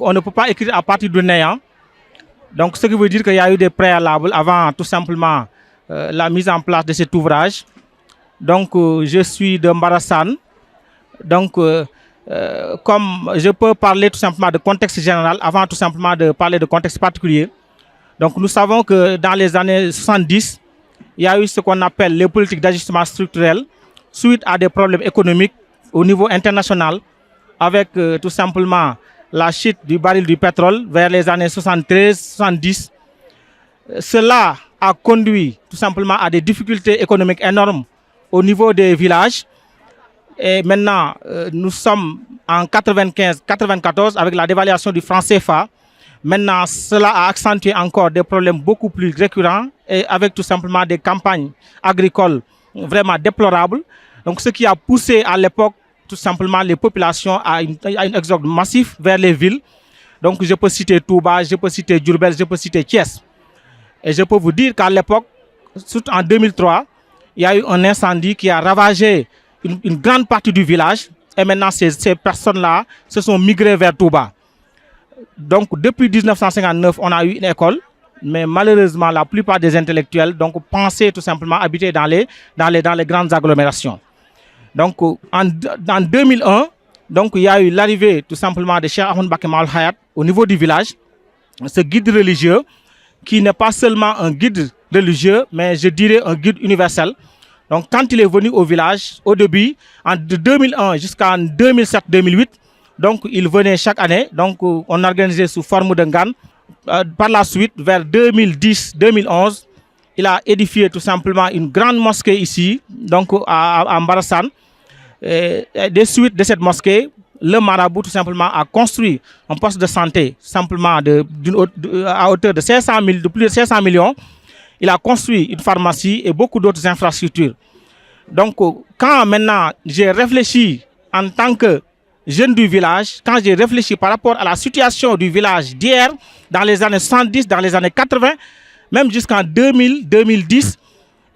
On ne peut pas écrire à partir du néant. Donc, ce qui veut dire qu'il y a eu des préalables avant tout simplement la mise en place de cet ouvrage. Donc, je suis de Mbarassane. Donc, comme je peux parler tout simplement de contexte général avant tout simplement de parler de contexte particulier. Donc, nous savons que dans les années 70, il y a eu ce qu'on appelle les politiques d'ajustement structurel suite à des problèmes économiques au niveau international avec tout simplement la chute du baril du pétrole vers les années 73-70. Cela a conduit tout simplement à des difficultés économiques énormes au niveau des villages. Et maintenant, nous sommes en 95-94 avec la dévaluation du franc CFA. Maintenant, cela a accentué encore des problèmes beaucoup plus récurrents et avec tout simplement des campagnes agricoles vraiment déplorables. Donc, ce qui a poussé à l'époque tout simplement les populations à un exode massif vers les villes. Donc, je peux citer Touba, je peux citer Diourbel, je peux citer Thiès. Et je peux vous dire qu'à l'époque, surtout en 2003, il y a eu un incendie qui a ravagé une grande partie du village. Et maintenant, ces personnes-là se sont migrées vers Touba. Donc, depuis 1959, on a eu une école. Mais malheureusement, la plupart des intellectuels pensaient tout simplement habiter dans les grandes agglomérations. Donc, en 2001, il y a eu l'arrivée tout simplement de Cheikh Ahmadou Mbacké Maol Hayat au niveau du village. Ce guide religieux qui n'est pas seulement un guide religieux, mais je dirais un guide universel. Donc, quand il est venu au village, au début, de 2001 jusqu'en 2007-2008, donc il venait chaque année. Donc, on organisait sous forme de ngan. Par la suite, vers 2010-2011, il a édifié tout simplement une grande mosquée ici, donc à Mbarassane. Des suites de cette mosquée, le marabout tout simplement a construit un poste de santé simplement à hauteur de plus de 500 millions. Il a construit une pharmacie et beaucoup d'autres infrastructures. Donc, quand maintenant j'ai réfléchi en tant que jeune du village, quand j'ai réfléchi par rapport à la situation du village d'hier, dans les années 70, dans les années 80, même jusqu'en 2000, 2010,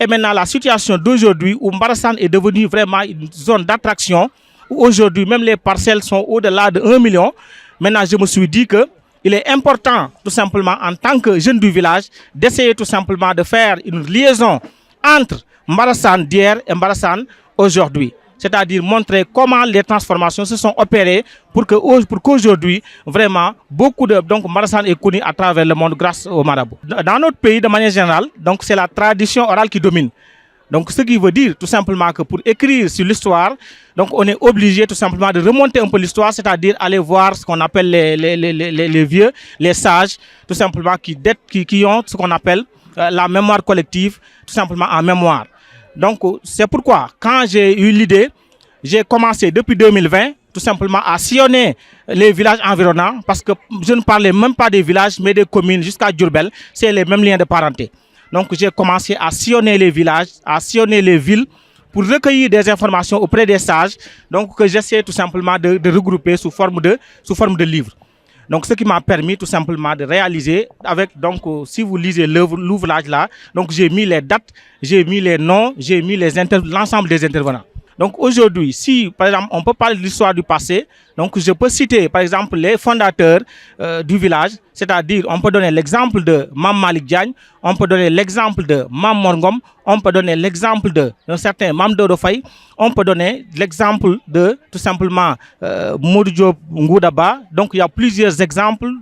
et maintenant la situation d'aujourd'hui où Mbarassane est devenue vraiment une zone d'attraction, où aujourd'hui même les parcelles sont au-delà de 1 million, maintenant je me suis dit qu'il est important tout simplement en tant que jeune du village d'essayer tout simplement de faire une liaison entre Mbarassane d'hier et Mbarassane aujourd'hui. C'est-à-dire montrer comment les transformations se sont opérées pour qu'aujourd'hui, vraiment, beaucoup de... Donc, Mbarassane est connu à travers le monde grâce au marabout. Dans notre pays, de manière générale, donc c'est la tradition orale qui domine. Donc, ce qui veut dire tout simplement que pour écrire sur l'histoire, donc on est obligé tout simplement de remonter un peu l'histoire, c'est-à-dire aller voir ce qu'on appelle les vieux, les sages, tout simplement qui ont ce qu'on appelle la mémoire collective, tout simplement en mémoire. Donc, c'est pourquoi, quand j'ai eu l'idée, j'ai commencé depuis 2020, tout simplement à sillonner les villages environnants, parce que je ne parlais même pas des villages, mais des communes jusqu'à Diourbel, c'est les mêmes liens de parenté. Donc, j'ai commencé à sillonner les villages, à sillonner les villes, pour recueillir des informations auprès des sages, donc que j'essaie tout simplement de regrouper sous forme de livres. Donc, ce qui m'a permis tout simplement de réaliser avec, donc, si vous lisez l'ouvrage là, donc j'ai mis les dates, j'ai mis les noms, j'ai mis l'ensemble des intervenants. Donc, aujourd'hui, si, par exemple, on peut parler de l'histoire du passé, donc je peux citer, par exemple, les fondateurs du village, c'est-à-dire, on peut donner l'exemple de Mam Malik Diagne, on peut donner l'exemple de Mam Morgom, on peut donner l'exemple d'un certain Mam Dodo Faye, on peut donner l'exemple de, tout simplement, Modou Diop Ngoudaba. Donc, il y a plusieurs exemples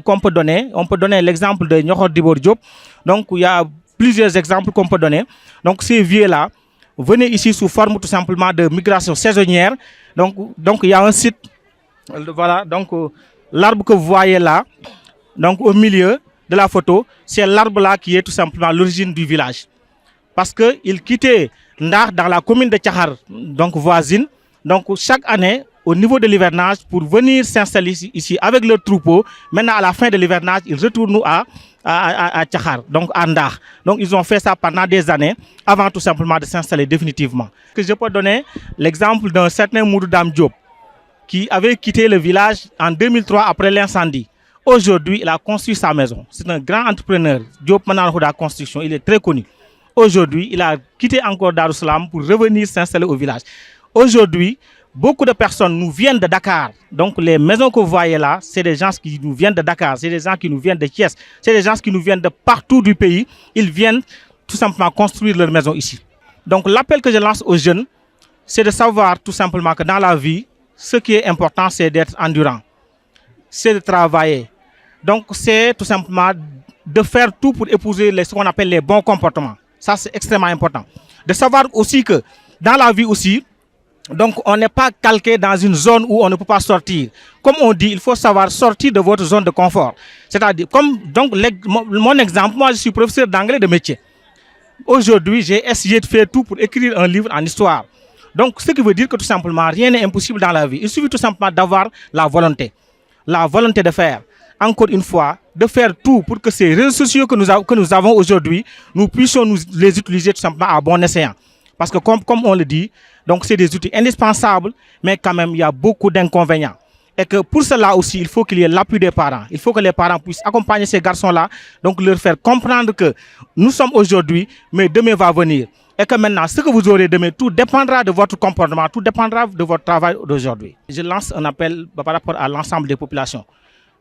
qu'on peut donner. On peut donner l'exemple de Nyokhor Dibor Diop. Donc, il y a plusieurs exemples qu'on peut donner. Donc, ces vieux-là, venez ici sous forme tout simplement de migration saisonnière. Donc il y a un site, voilà, donc l'arbre que vous voyez là, donc au milieu de la photo, c'est l'arbre là qui est tout simplement l'origine du village. Parce qu'il quittait Ndar dans la commune de Tchahar, donc voisine. Donc chaque année, au niveau de l'hivernage, pour venir s'installer ici avec leur troupeau, maintenant à la fin de l'hivernage, ils retournent à Tchahar, donc à Ndar. Donc ils ont fait ça pendant des années, avant tout simplement de s'installer définitivement. Je peux donner l'exemple d'un certain Moudou Dam Diop, qui avait quitté le village en 2003 après l'incendie. Aujourd'hui, il a construit sa maison. C'est un grand entrepreneur. Diop Mananhouda Construction, il est très connu. Aujourd'hui, il a quitté encore Darussalam pour revenir s'installer au village. Aujourd'hui, beaucoup de personnes nous viennent de Dakar. Donc les maisons que vous voyez là, c'est des gens qui nous viennent de Dakar, c'est des gens qui nous viennent de Thiès, c'est des gens qui nous viennent de partout du pays. Ils viennent tout simplement construire leur maison ici. Donc l'appel que je lance aux jeunes, c'est de savoir tout simplement que dans la vie, ce qui est important, c'est d'être endurant, c'est de travailler. Donc c'est tout simplement de faire tout pour épouser ce qu'on appelle les bons comportements. Ça, c'est extrêmement important. De savoir aussi que dans la vie aussi, donc on n'est pas calqué dans une zone où on ne peut pas sortir. Comme on dit, il faut savoir sortir de votre zone de confort. C'est-à-dire, comme donc mon exemple, moi je suis professeur d'anglais de métier. Aujourd'hui, j'ai essayé de faire tout pour écrire un livre en histoire. Donc, ce qui veut dire que tout simplement, rien n'est impossible dans la vie. Il suffit tout simplement d'avoir la volonté de faire. Encore une fois, de faire tout pour que ces réseaux sociaux que nous avons aujourd'hui, nous puissions les utiliser tout simplement à bon escient. Parce que comme on le dit, donc c'est des outils indispensables, mais quand même, il y a beaucoup d'inconvénients. Et que pour cela aussi, il faut qu'il y ait l'appui des parents. Il faut que les parents puissent accompagner ces garçons-là, donc leur faire comprendre que nous sommes aujourd'hui, mais demain va venir. Et que maintenant, ce que vous aurez demain, tout dépendra de votre comportement, tout dépendra de votre travail d'aujourd'hui. Je lance un appel par rapport à l'ensemble des populations.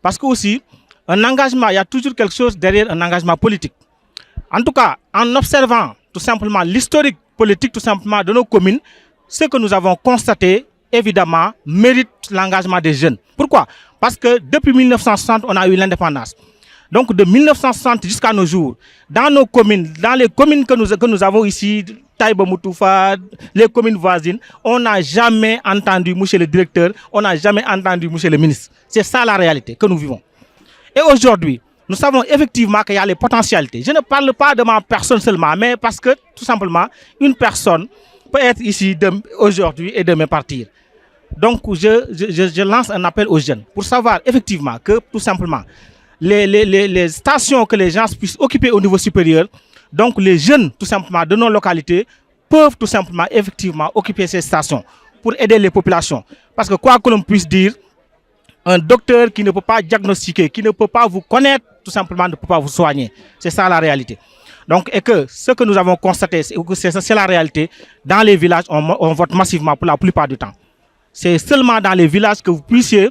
Parce que aussi, un engagement, il y a toujours quelque chose derrière un engagement politique. En tout cas, en observant tout simplement l'historique politique tout simplement de nos communes, ce que nous avons constaté, évidemment, mérite l'engagement des jeunes. Pourquoi? Parce que depuis 1960, on a eu l'indépendance. Donc de 1960 jusqu'à nos jours, dans nos communes, dans les communes que nous avons ici, Taïba Moutoufa, les communes voisines, on n'a jamais entendu monsieur le directeur, on n'a jamais entendu monsieur le ministre. C'est ça la réalité que nous vivons. Et aujourd'hui, nous savons effectivement qu'il y a les potentialités. Je ne parle pas de ma personne seulement, mais parce que tout simplement, une personne peut être ici aujourd'hui et demain partir. Donc je lance un appel aux jeunes pour savoir effectivement que tout simplement, les stations que les gens puissent occuper au niveau supérieur, donc les jeunes tout simplement de nos localités peuvent tout simplement effectivement occuper ces stations pour aider les populations. Parce que quoi que l'on puisse dire, un docteur qui ne peut pas diagnostiquer, qui ne peut pas vous connaître, tout simplement ne peut pas vous soigner. C'est ça la réalité. Donc, et que ce que nous avons constaté, c'est la réalité. Dans les villages, on vote massivement pour la plupart du temps. C'est seulement dans les villages que vous puissiez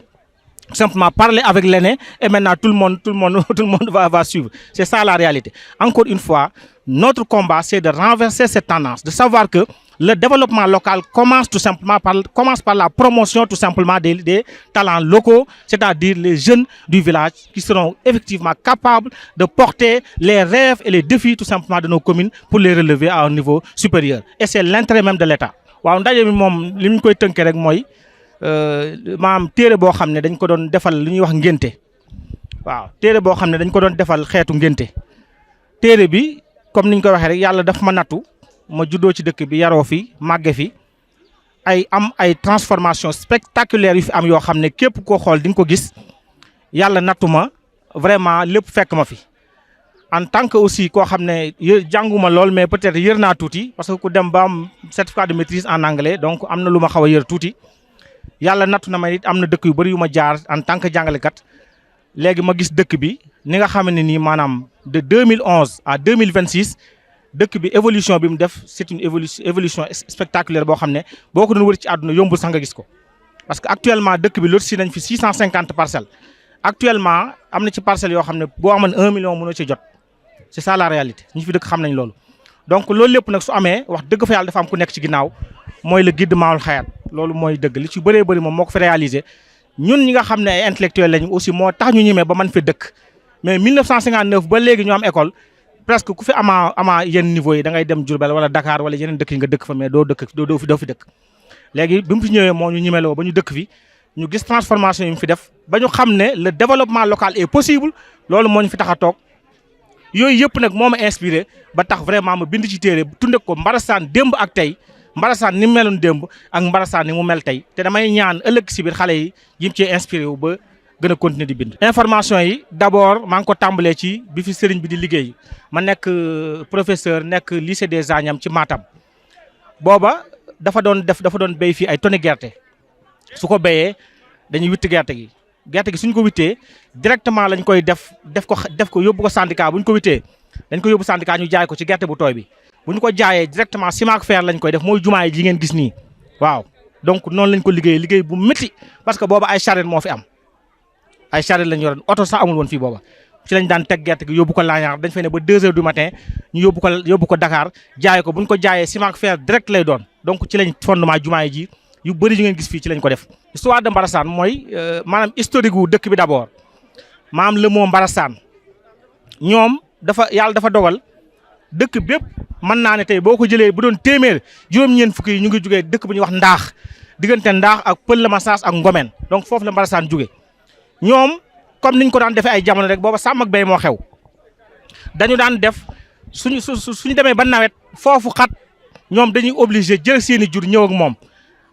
simplement parler avec l'aîné et maintenant tout le monde va suivre. C'est ça la réalité. Encore une fois, notre combat, c'est de renverser cette tendance, de savoir que le développement local commence tout simplement par la promotion tout simplement des talents locaux, c'est-à-dire les jeunes du village qui seront effectivement capables de porter les rêves et les défis tout simplement de nos communes pour les relever à un niveau supérieur. Et c'est l'intérêt même de l'État. Waaw ndaje mi moom li ñu koy tënkee rek mooy maam téere boo xam ne dañ ko doon defal li ñuy wax ngénte waaw téere boo xam ne dañ ko doon defal xeetu ngénte téere bi comme niñ ko waxee rek yàlla daf ma nattu ma juddoo ci dëkk bi yaroo fi màgge fi ay transformation spectaculaire yu fi am yoo xam ne képp koo xool di nga ko gis yàlla nattu ma vraiment lépp fekk ma fi en tant que aussi koo xam ne jànguma lool mais peut-être yër naa tuuti parce que ku dem ba am certificat de maîtrise en anglais donc am na lu ma xaw a yër tuuti yàlla nattu na ma it am na dëkk yu bëri yu ma jaar en tant que jàngalekat léegi ma gis dëkk bi ni nga xam ne nii maanaam de 2011 à 2026 dëkk bi évolution bi mu def c'est une évolution spectaculaire boo xam ne boo ko doon wër ci àdduna yombul sax nga gis ko parce que actuellement dëkk bi lotissé nañ fi 650 parcelles actuellement am na ci parcelles yoo xam ne boo amoon 1 million mënoo ci jot c'est ça la réalité ñi fi dëkk xam nañ loolu. donc loolu lépp nag su amee wax dëgg fa yàlla dafa am ku nekk ci ginnaaw mooy le guide Maoul Hayaat loolu mooy dëgg li ci bëree bëri moom moo ko fi réalisé ñun ñi nga xam ne ay intellectuels lañu aussi moo tax ñu ñemee ba man fi dëkk mais 1959 ba léegi ñu am école. presque ku fi ama yenn niveau yi da ngay dem Diourbel wala Dakar wala yeneen dëkk yi nga dëkk fa mais doo fi dëkk léegi bi mu fi ñëwee moo ñu ñemeloo ba ñu dëkk fi ñu gis transformation yi mu fi def ba ñu xam ne le développement local est possible loolu moo ñu fi tax a toog yooyu yëpp nag moo ma inspiré ba tax vraiment ma bind ci téere tunde ko Mbarasaan démb ak tey Mbarasaan ni mu meloon démb ak Mbarasaan ni mu mel tey te damay ñaan ëllëg si biir xale yi jim cee inspiré wu ba gën a continuer di bind. information yi d'abord maa ngi ko tàmbalee ci bi fi sëriñ bi di liggéey ma nekk professeur nekk lycée des Agnam ci Matam booba dafa doon béy fii ay tonnes gerte su ko béyee dañuy witti gerte gi suñ ko wittee directement lañ koy def ko yóbbu ko syndicat bu ñu ko wittee dañ ko yóbbu syndicat ñu jaay ko ci gerte bu tooy bi bu ñu ko jaayee directement ciment ak fer lañ koy def mooy jumaa yi ngeen gis nii waaw donc noonu lañ ko liggéey bu métti parce que booba ay charrette moo fi am ay charrette lañ yoroon oto sax amul woon fii booba ci lañ daan teg gerte gi yóbbu ko Laañaar dañ fay ne ba 2 heures du matin ñu yóbbu ko Dakar jaay ko bu ñu ko jaayee ciment fer direct lay doon donc ci lañ fondement jumaa ji yu bëri yu ngeen gis fii ci lañ ko def. histoire de Mbarassane mooy maanaam historique gu dëkk bi d'abord maanaam le mot Mbarassane ñoom yàlla dafa dogal dëkk bépp mën naa ne tey boo ko jëlee bu doon téeméer juróom-ñeent fukki yi ñu ngi jugee dëkk bu ñuy wax Ndaax diggante Ndaax ak Pël la Massas ak Ngomeen donc foofu la Mbarassane jugee ñoom comme niñ ko daan defee ay jamono rek booba sàmm ak béy moo xew dañu daan def suñu demee ba nawet foofu xat ñoom dañuy obligé jël seeni jur ñëw ak moom.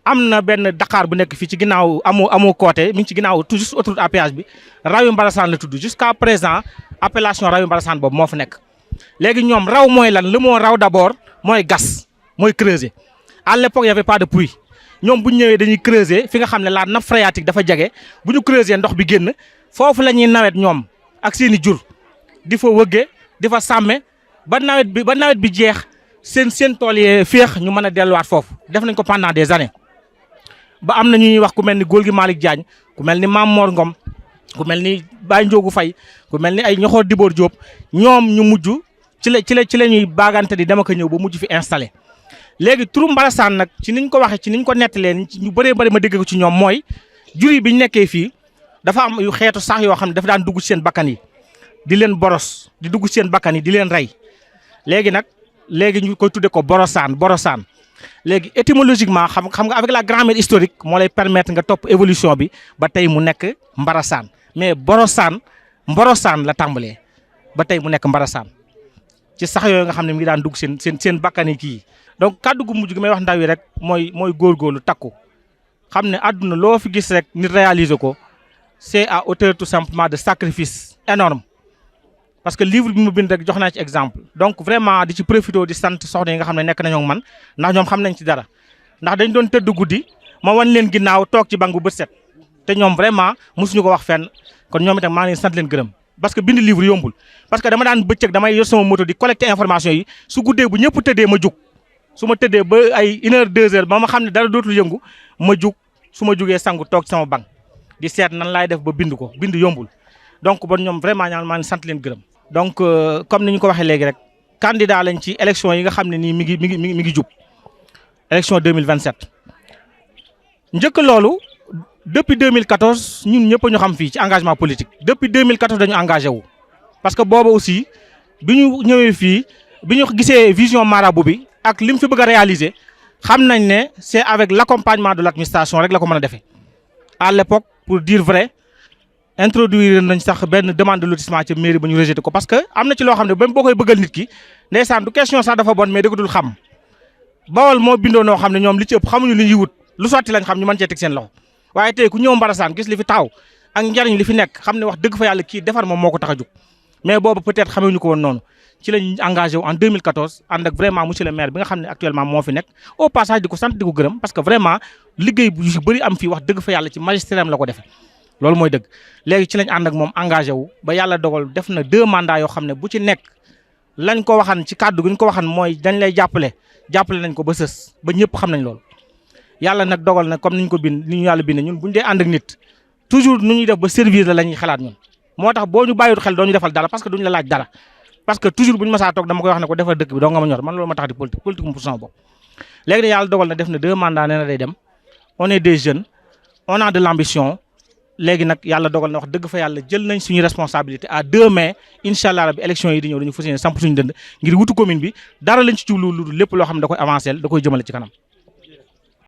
am na benn Dakar bu nekk fii ci ginnaaw amoo côté mi ngi ci ginnaaw tout juste autoroute à péage bi rawu Mbarassane la tudd jusqu'à présent appellation rawu Mbarassane boobu moo fa nekk. léegi ñoom raw mooy lan le mot raw d'abord mooy gas mooy creuser à l'époque y avait pas de puits ñoom bu ñu ñëwee dañuy creuser fi nga xam ne la nappe phréatique dafa jege bu ñu creuser ndox bi génn foofu la ñuy nawet ñoom ak seeni jur di fa wëgge di fa sàmme ba nawet bi jeex seen tool yee féex ñu mën a delluwaat foofu def nañ ko pendant des années. ba am na ñuy wax ku mel ni Gorgui Malick Diagne ku mel ni Mame Mor Ngom ku mel ni Baye Ndiogou Faye ku mel ni ay Ñoxor Dibor Diop ñoom ñu mujj ci la ñuy baagante di dem ak a ñëw ba mujj fi installé. léegi turu Mbarassane nag ci niñ ko waxee ci niñ ko nettalee ñu bëree bëri ma dégg ko ci ñoom mooy jur yi bi ñu nekkee fii dafa am yu xeetu sax yoo xam ne dafa daan dugg ci seen bakkan yi di leen boros di dugg ci seen bakkan yi di leen rey léegi ñu koy tudde ko borosaan. léegi étymologiquement xam nga avec la grammaire historique moo lay permettre nga topp évolution bi ba tey mu nekk Mbarassane mais Mborosaan la tàmbalee ba tey mu nekk Mbarassane ci sax yooyu nga xam ne mi ngi daan dugg seen bakkan yi kii. donc kàddu gu mujj gi may wax ndaw yi rek mooy góorgóorlu takku xam ne àdduna loo fi gis rek nit réaliser ko c'est à hauteur tout simplement de sacrifice énorme parce que livre bi mu bind rek jox naa ci exemple donc vraiment di ci profité di sant soxna yi nga xam ne nekk nañoo ak man ndax ñoom xam nañ ci dara ndax dañ doon tëdd guddi ma wan leen ginnaaw toog ci banc bu bët set te ñoom vraiment mosuñu ko wax fenn kon ñoom itam maa ngi leen sant leen gërëm parce que bind livre yombul parce que dama daan bëccëg damay yor sama moto di collecter information yi su guddee bu ñëpp tëddee ma jug su ma tëddee ba ay 1 heure 2 heures ba ma xam ne dara dootul yëngu ma jug su ma jugee sangu toog ci sama banc di seet nan laay def ba bind ko bind yombul donc bon ñoom vraiment ñaan maa ngi sant leen gërëm. donc comme ni ñu ko waxee léegi rek candidat lañ ci élection yi nga xam ne nii mi ngi jub élection 2027 njëkk loolu depuis 2014 ñun ñëpp ñu xam fii ci engagement politique depuis 2014 dañu engagé wu. parce que booba aussi bi ñu ñëwee fii bi ñu gisee vision marabout bi ak li mu fi bëgg a réaliser xam nañ ne c'est avec l'accompagnement de l'administration rek la ko mën a defee à l'époque pour dire vrai. introduire nañ sax benn demande de lotissement ci mairie ba ñu rejeté ko parce que am na ci loo xam ne même boo koy bëggal nit ki ndeysaan du question sax dafa bon mais da ko dul xam Bawol moo bindoo noo xam ne ñoom li ci ëpp xamuñu li ñuy wut lu sotti lañ xam ñu mën cee teg seen loxo waaye tey ku ñëw Mbarassane gis li fi taxaw ak njariñ li fi nekk xam ne wax dëgg fa yàlla kii defar moom moo ko tax a jóg mais boobu peut-être xamewuñu ko woon noonu ci lañ engagé wu en 2014 ànd ak vraiment monsieur le maire bi nga xam ne actuellement moo fi nekk au passage di ko sant di ko gërëm parce que vraiment liggéey bu yu bëri am fii wax dëgg fa yàlla ci magistère am la ko defee loolu mooy dëgg léegi ci lañ ànd ak moom engagé wu ba yàlla dogal def na 2 mandats yoo xam ne bu ci nekk lañ ko waxan ci kàddu gi ñu ko waxan mooy dañ lay jàppale nañ ko ba sës ba ñëpp xam nañ loolu. yàlla nag dogal na comme niñ ko bind ni ñu yàlla bind ñun buñ dee ànd ak nit toujours nu ñuy def ba servir la ñuy xalaat ñun moo tax boo ñu bàyyiwul xel doo ñu defal dara parce que duñ la laaj dara parce que toujours bu ñu mësaa toog dama koy wax ne ko defal dëkk bi doo nga ma ñor man loolu ma tax di politique mu pour sama bopp. léegi nag yàlla dogal na def na 2 mandats nee na day dem on est des jeunes on a de l'ambition léegi nag yàlla dogal na wax dëgg fa yàlla jël nañ suñu responsabilité à 2 mai incha allah rabbi élection yi di ñëw dañu fas yéene samp suñu dënd ngir wutu commune bi dara lañ ci jublu lu lépp loo xam ne da koy avancer da koy jëmale ci kanam.